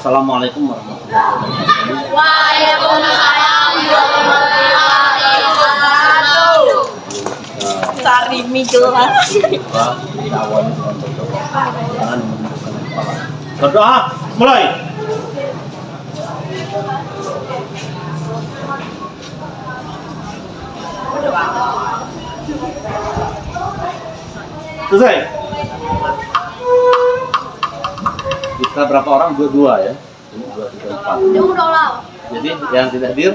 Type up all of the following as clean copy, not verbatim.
Wassalamualaikum warahmatullahi wabarakatuh. Waalaikumsalam warahmatullahi wabarakatuh. Cari mie jelas. Kita awali dengan berdoa. Jangan menundukkan kepala. Berdoa, mulai. Selesai. Kita berapa orang? Dua ya. Ini 2, 3, 4. Jadi yang tidak hadir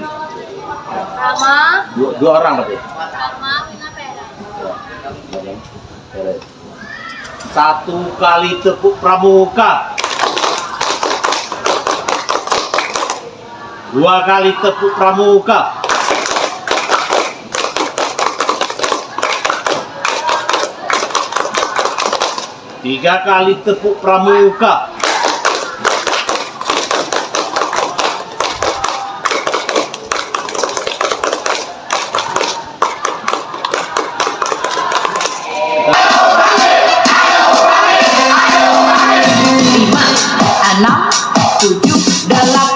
Rama, dua orang berarti. Rama, Satu kali tepuk pramuka. 2 kali tepuk pramuka. 3 kali tepuk pramuka.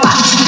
6,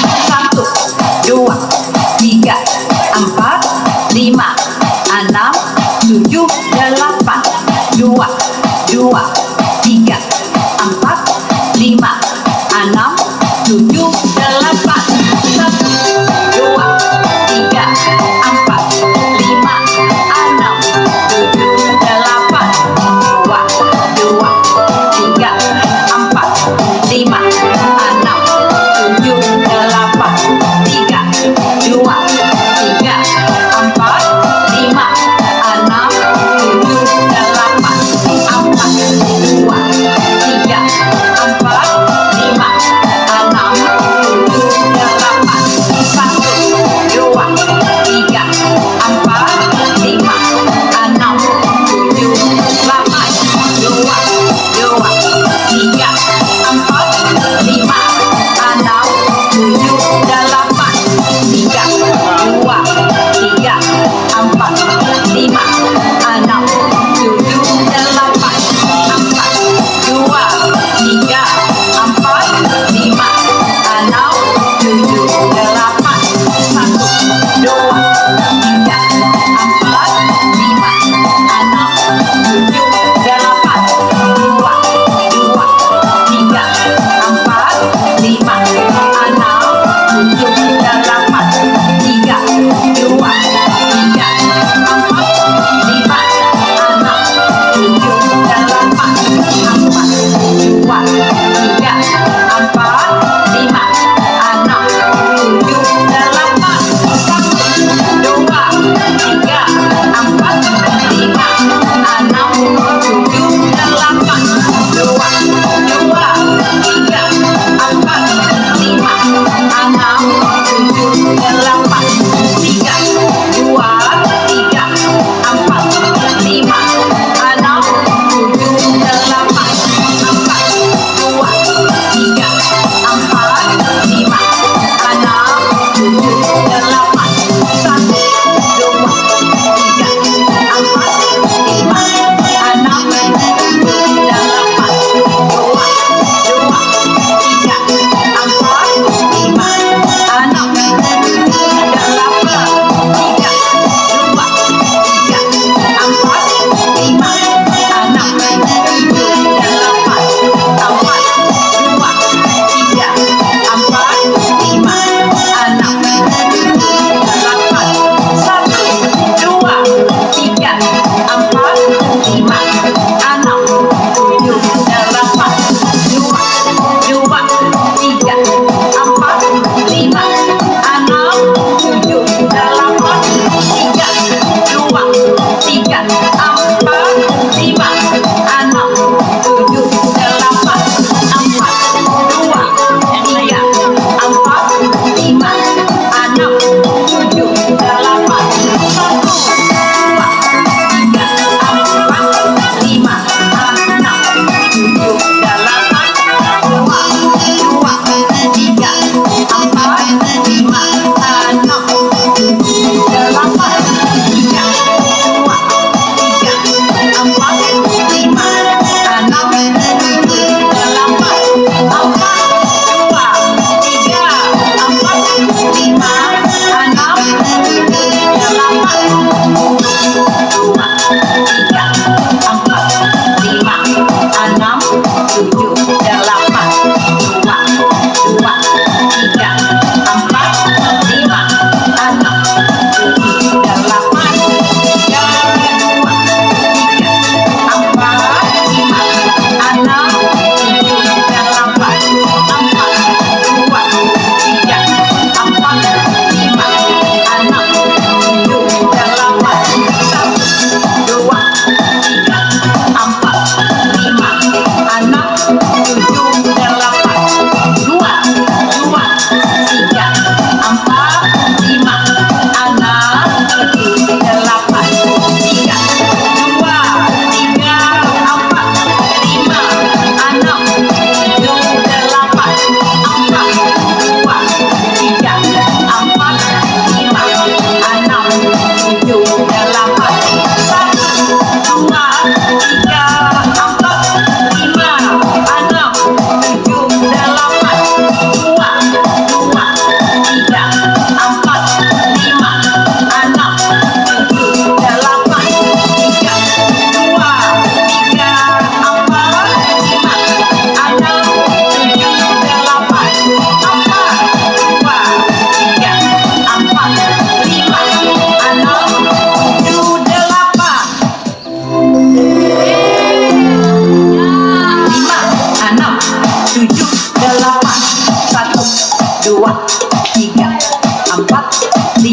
7,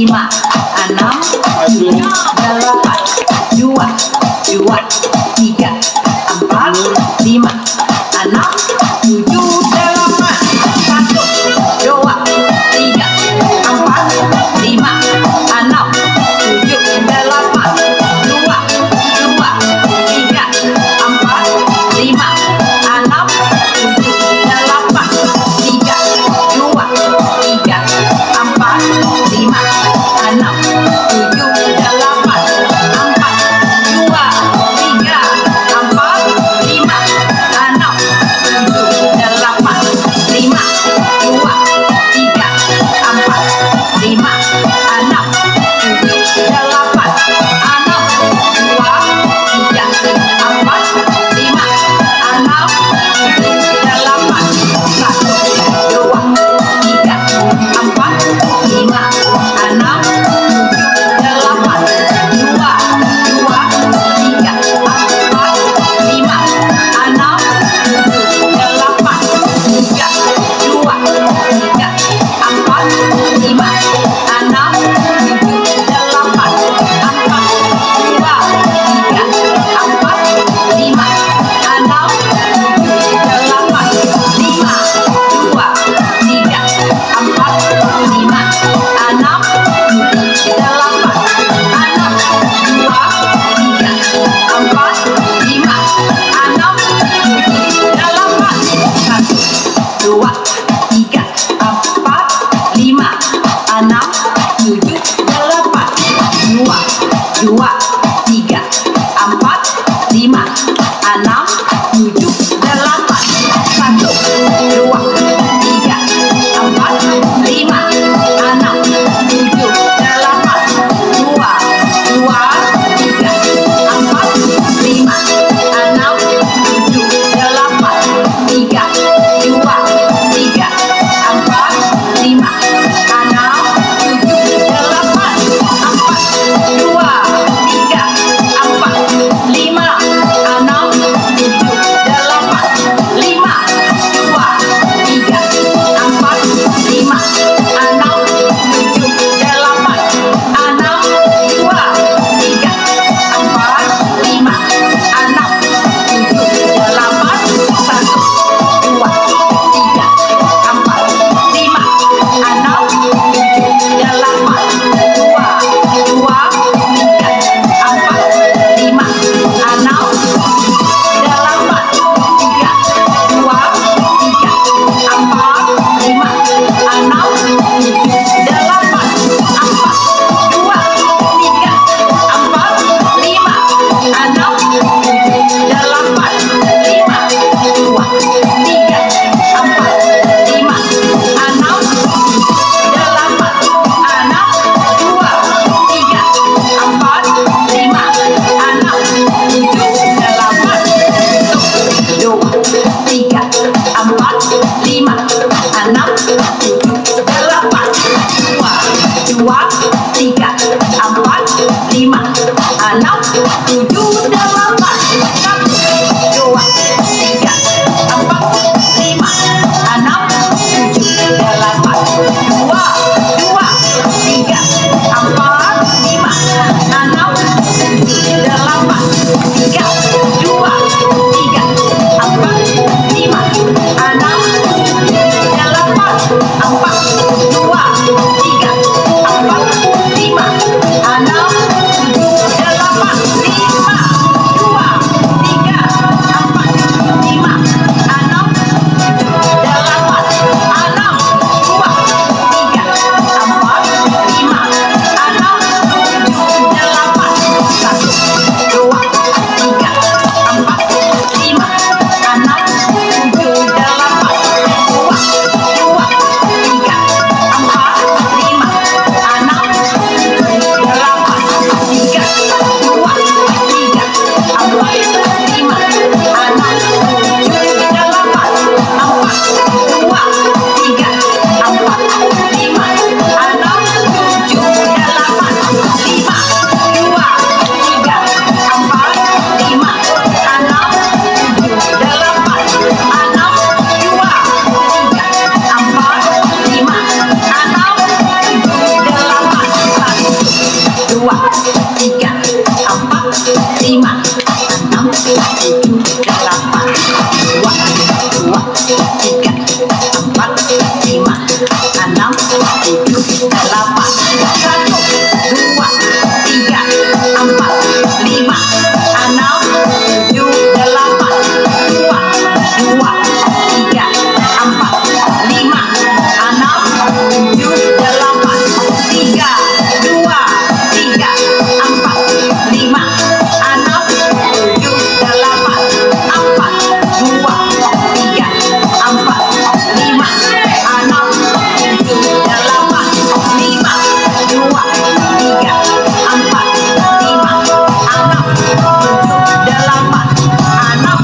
lima, enam, tujuh, delapan, dua, dua, tiga, empat, lima, enam, tujuh, delapan, satu, dua, tiga, empat, lima, enam, tujuh, delapan, dua, dua, tiga, empat, lima, enam, tujuh, delapan, tiga, dua, tiga, empat, lima, enam, tujuh, delapan, empat, dua, tiga, empat, lima, enam, tujuh, delapan, lima, dua, tiga, empat, lima, enam, tujuh, delapan, enam, dua, tiga, empat, lima, enam, tujuh, delapan, satu, dua, tiga, empat, lima, enam, tujuh, delapan, dua, dua, tiga, empat, lima, enam, tujuh, delapan, tiga, dua, tiga, empat, lima, enam, tujuh, delapan, empat, dua, tiga, empat, lima, enam, tujuh, delapan, lima, dua, tiga, empat, lima, enam, tujuh, delapan, enam, dua, tiga, empat, lima, enam, tujuh, delapan, satu, dua, tiga, empat, lima, enam, tujuh, delapan, dua, dua, tiga, empat, lima, enam, tujuh, delapan, satu, dua, tiga, empat, lima, enam, tujuh, delapan, dua, dua, tiga, empat, lima, enam, tujuh, delapan, tiga, dua, tiga, empat, lima, enam, tujuh, delapan, empat, dua, tiga, empat, lima, enam, tujuh, delapan, lima, dua, tiga, empat, lima, enam, tujuh, delapan, enam, dua, tiga, empat, lima, enam, tujuh, delapan, satu, dua, tiga, empat, lima, enam, tujuh, delapan, dua, dua, tiga, empat, lima, enam, delapan, tiga, dua, tiga, empat, lima, enam, tujuh, delapan, empat, dua, tiga, empat, lima, enam, tujuh, delapan, lima, dua, tiga, empat, lima, enam, delapan, enam, dua, tiga, empat, lima, enam, tujuh, delapan, dua, tiga, empat, lima, enam, tujuh, delapan, dua, dua, tiga, empat, lima, enam, tujuh, delapan, satu, dua, tiga, empat, lima, enam, tujuh, delapan, dua, dua, tiga, empat, lima, enam, tujuh, delapan, tiga, dua, tiga, empat, lima, enam, tujuh, delapan, empat, dua, tiga, empat, tujuh, delapan. Satu, dua, tiga, empat, lima, enam, tujuh, delapan. Dua, dua, tiga, empat, lima, enam, tujuh, delapan. Tiga, dua, tiga, empat, lima, enam, tujuh, delapan. Empat, dua, tiga, empat, lima, enam, tujuh, delapan. Lima, dua, tiga, empat, lima, enam, tujuh, delapan. Enam,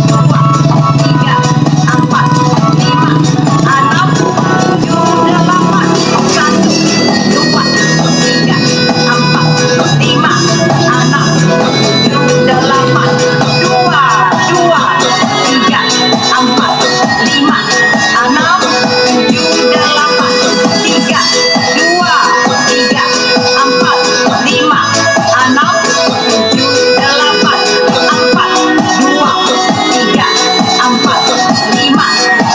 dua, tiga, empat, lima, enam, tujuh, delapan. Satu, dua, tiga, empat, lima, enam, tujuh, delapan. Dua, dua, tiga, empat, lima, enam, tujuh, delapan. Tiga, dua, tiga, empat, lima, enam, tujuh, delapan. Empat, dua, tiga, empat, lima,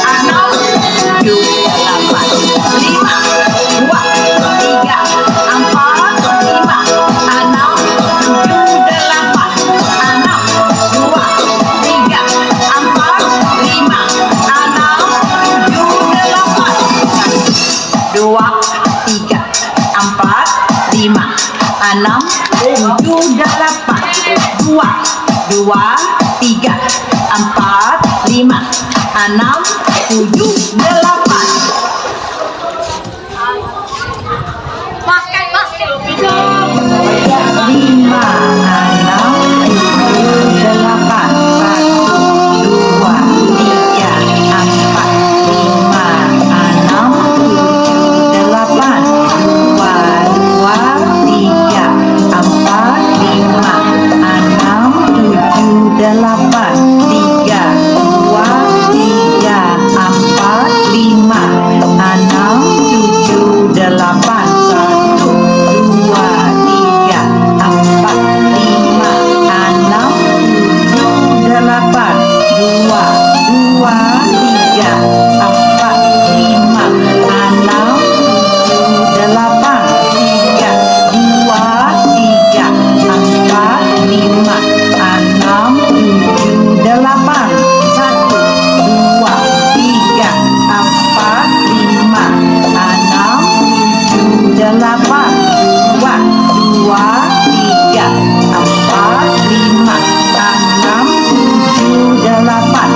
enam, tujuh, delapan. Lima, dua, tiga, empat, lima, enam, tujuh, delapan. Enam, dua, tiga, empat, lima, enam, tujuh, delapan. Dua, tiga, empat, lima, enam, tujuh, delapan. Dua, dua, tiga, empat, lima, enam, tujuh, delapan. Makan basket. Lima, enam, tujuh, delapan. Satu, dua, tiga, empat, lima, enam, tujuh, delapan. Dua, dua, tiga, empat, lima, enam, tujuh, delapan. Tiga, dua, tiga, empat, lima, enam, tujuh, delapan. Satu, dua, tiga, empat, lima, enam, tujuh, delapan. Dua, dua, tiga, empat, lima, enam, tujuh, delapan. Tiga, dua, tiga, empat, lima, enam, tujuh, delapan. Satu, dua, tiga, empat, lima, enam, tujuh, delapan. Dua, dua, tiga, empat, lima, enam, tujuh, delapan.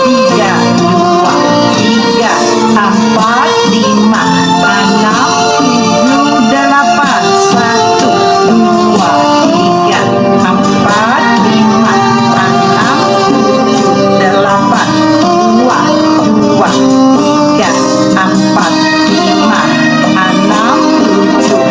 Tiga, dua, tiga, empat, lima, enam, tujuh, delapan. Satu, dua, tiga, empat, lima, enam, tujuh, delapan. Dua, dua, tiga, empat, lima, enam, tujuh,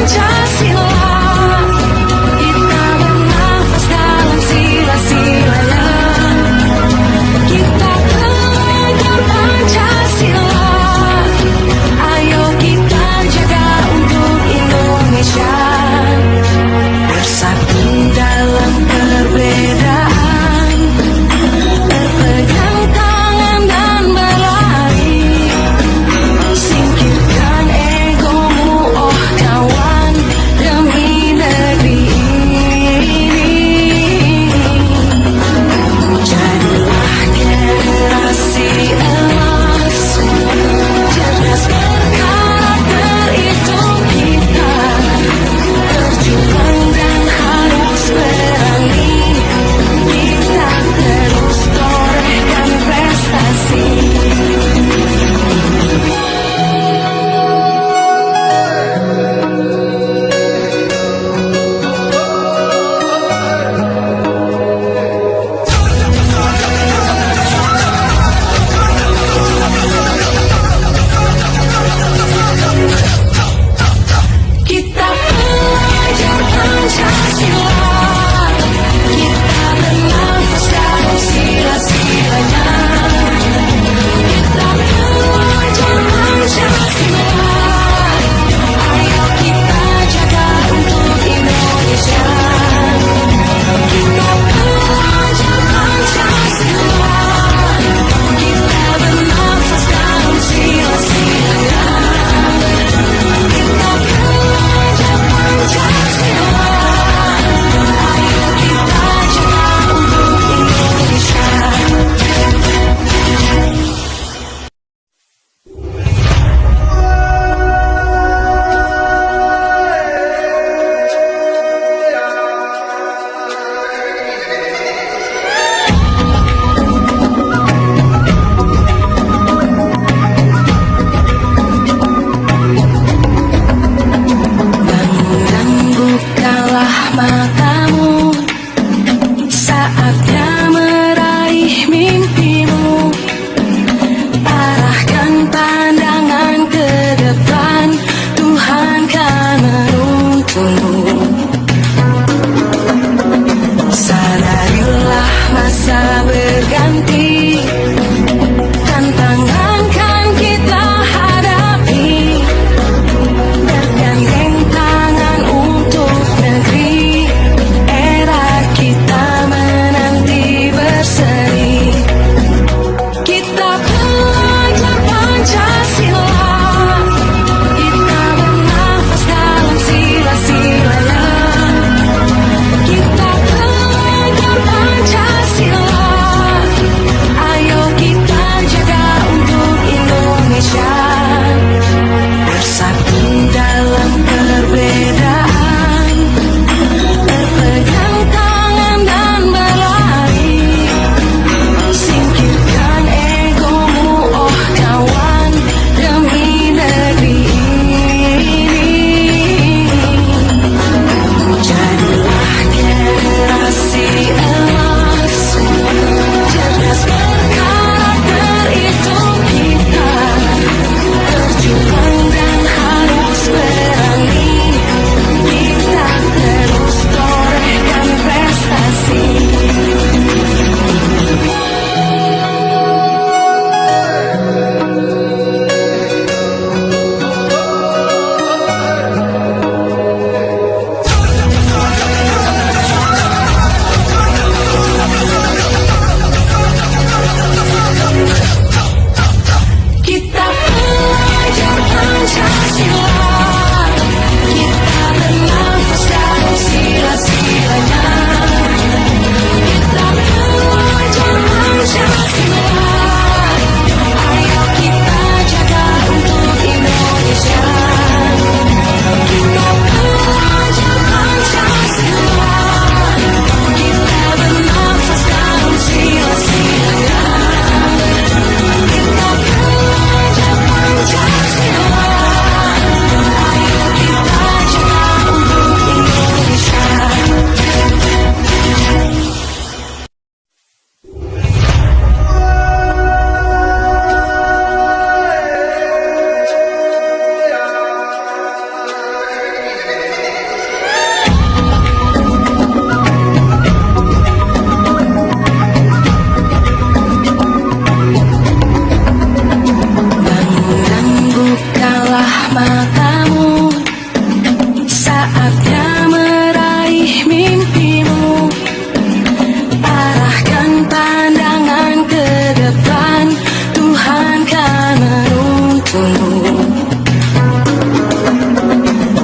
Pancasila. Kita bernafas dalam sila-silanya. Kita pegang Pancasila. Ayo kita jaga untuk Indonesia. Bersatu dalam perbedaan, berpegang tangan dan berlari. Singkirkan egomu, oh kawan. matamu. Saatnya meraih mimpimu. Arahkan pandangan ke depan, Tuhan kan menuntunmu.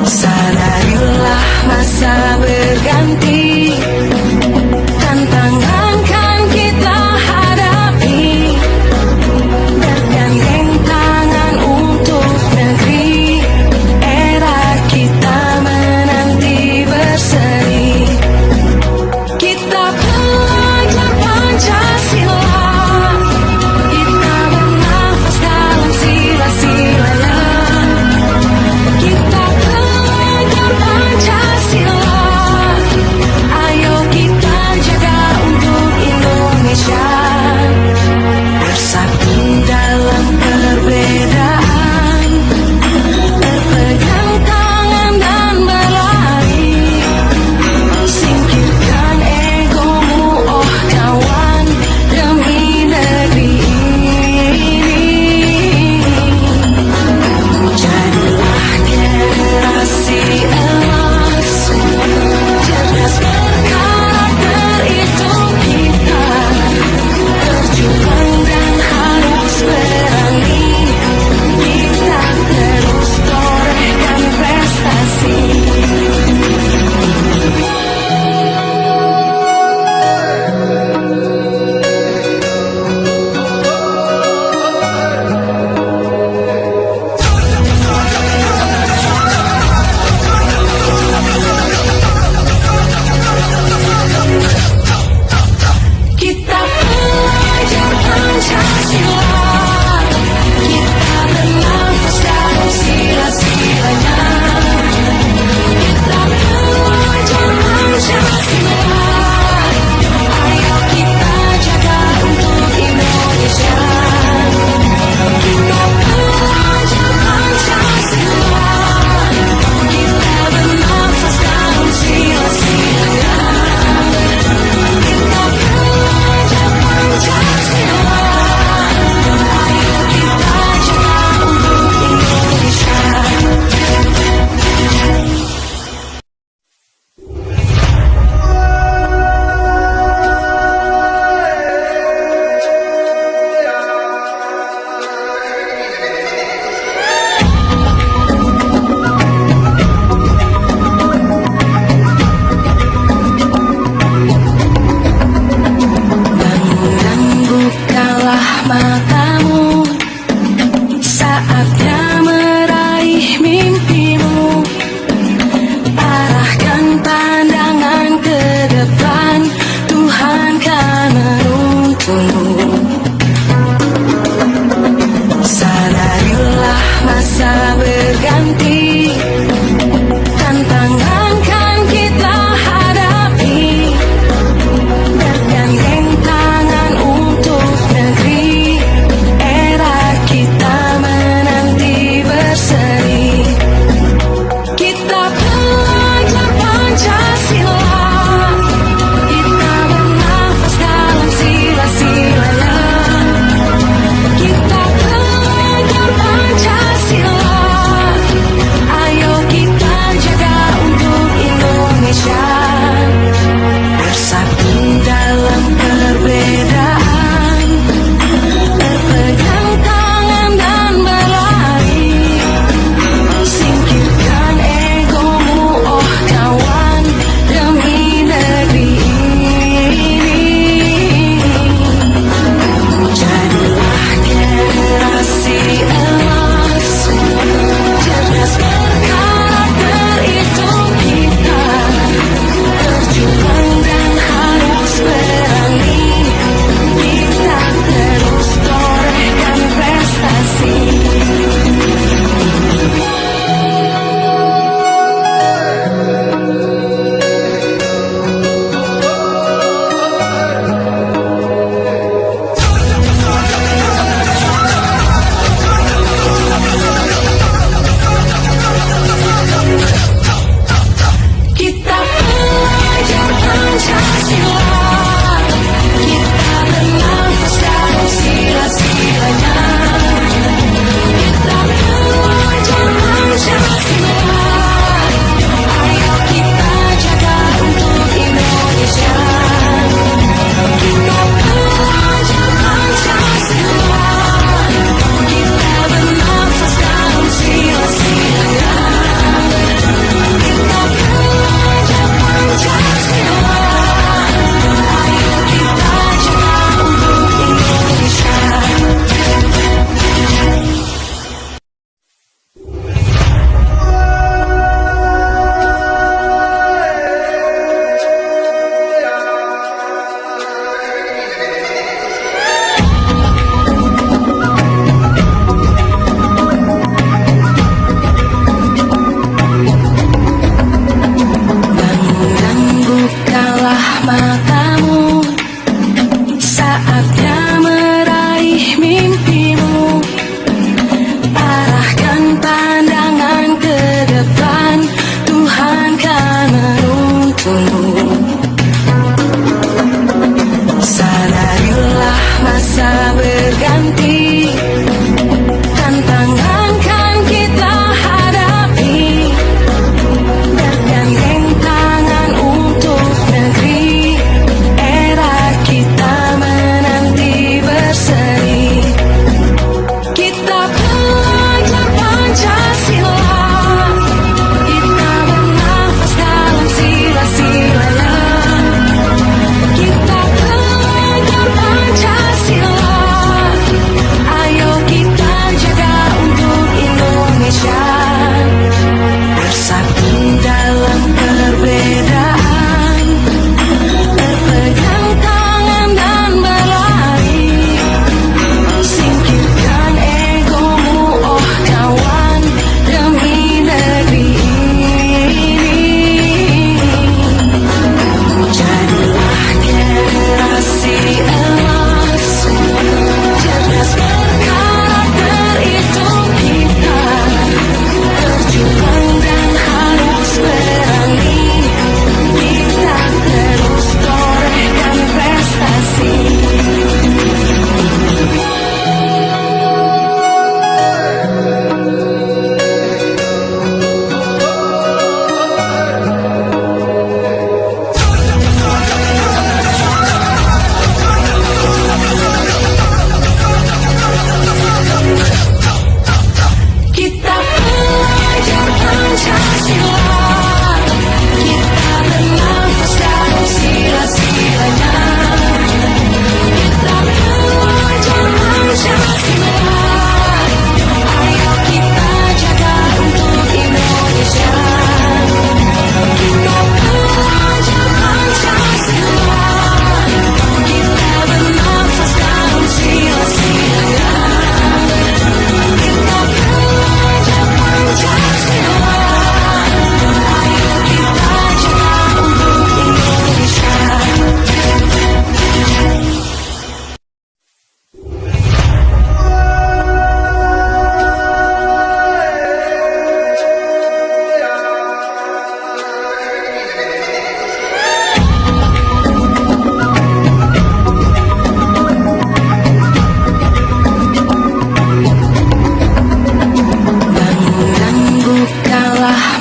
Sadarilah masa berganti, tantangan kan kita hadapi. Bergandeng tangan untuk negeri,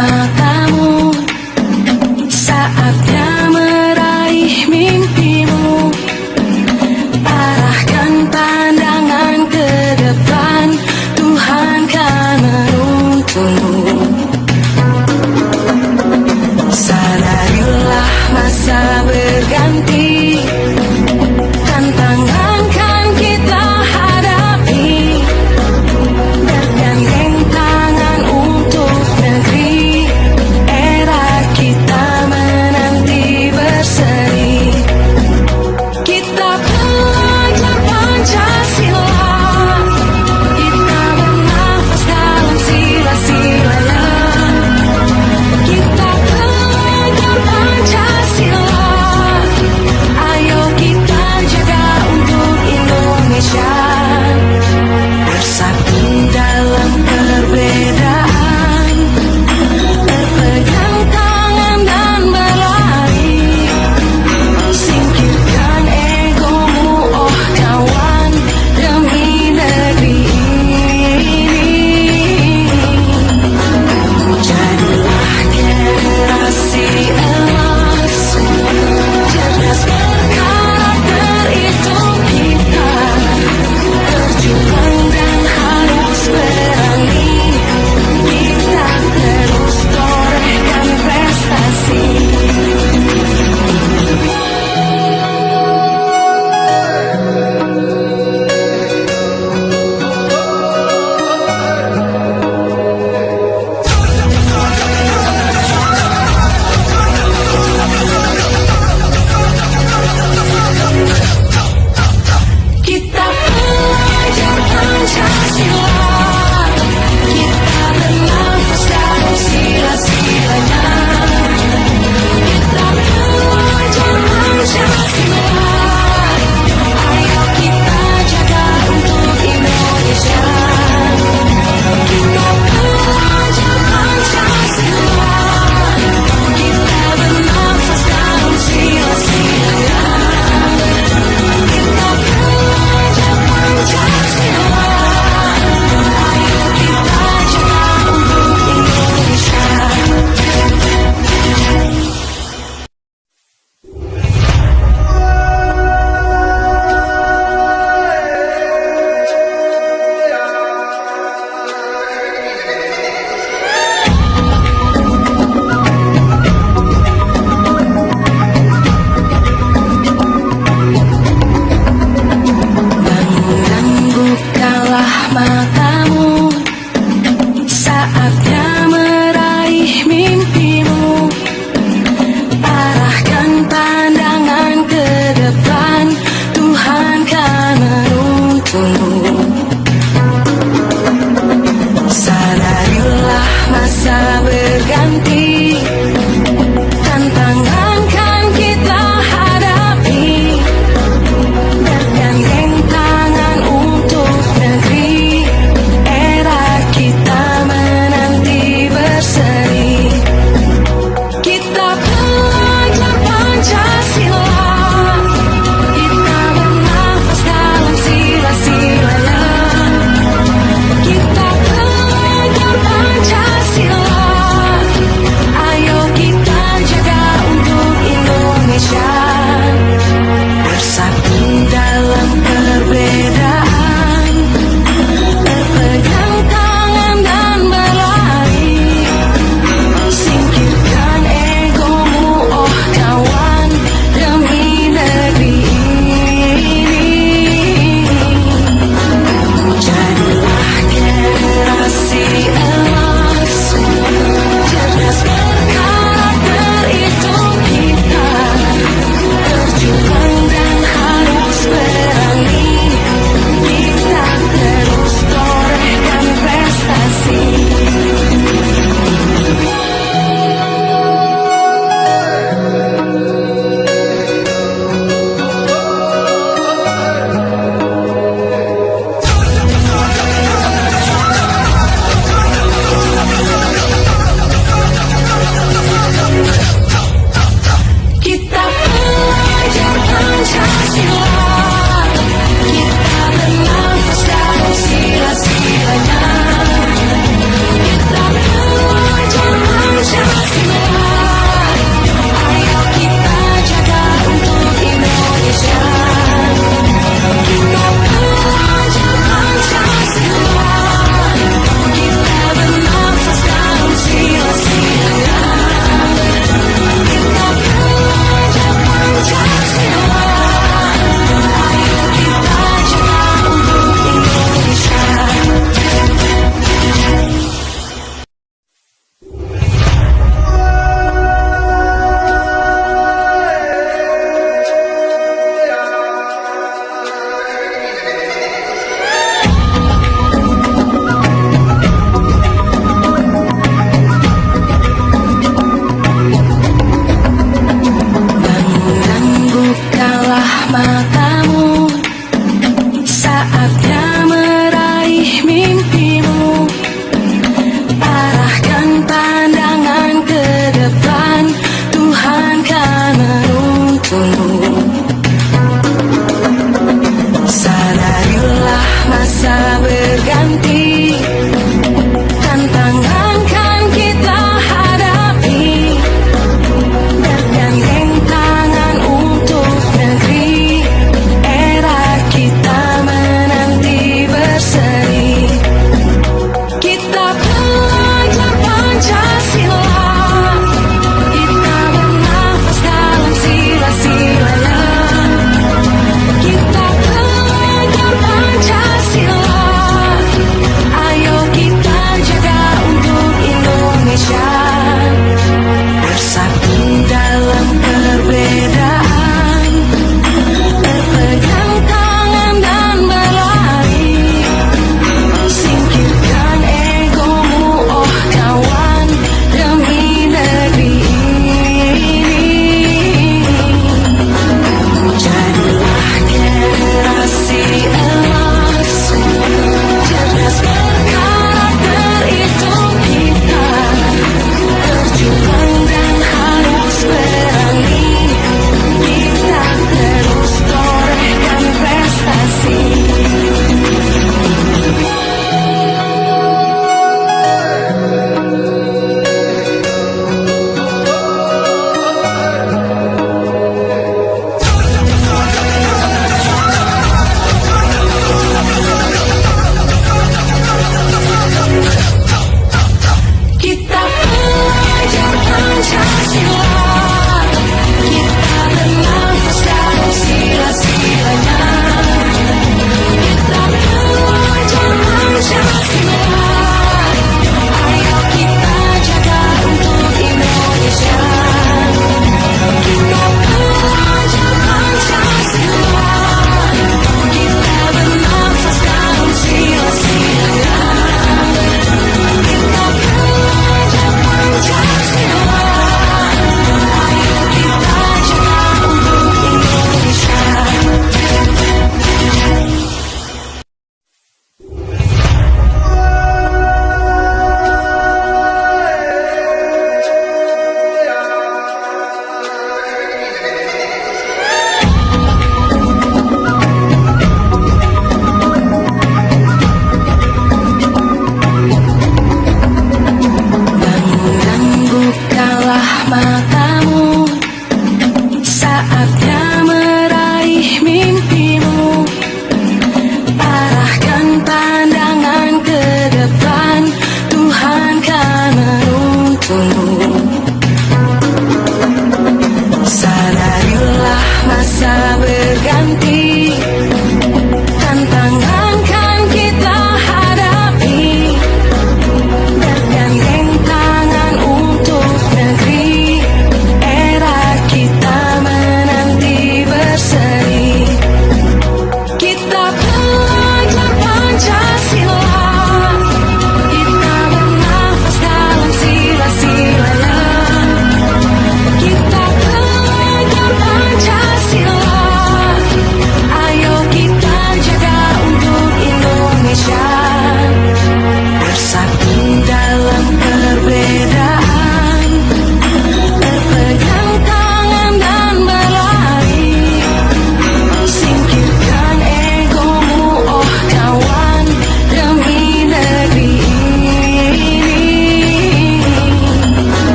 matamu. Saatnya meraih mimpimu. Arahkan pandangan ke depan, Tuhan kan menuntunmu. Sadarilah masa berganti, tantangan kan kita hadapi. Bergandeng tangan untuk negeri, era kita menanti berseri. Kita belajar Pancasila, kita bernafas dalam sila-silanya. Kita belajar Pancasila,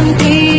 menanti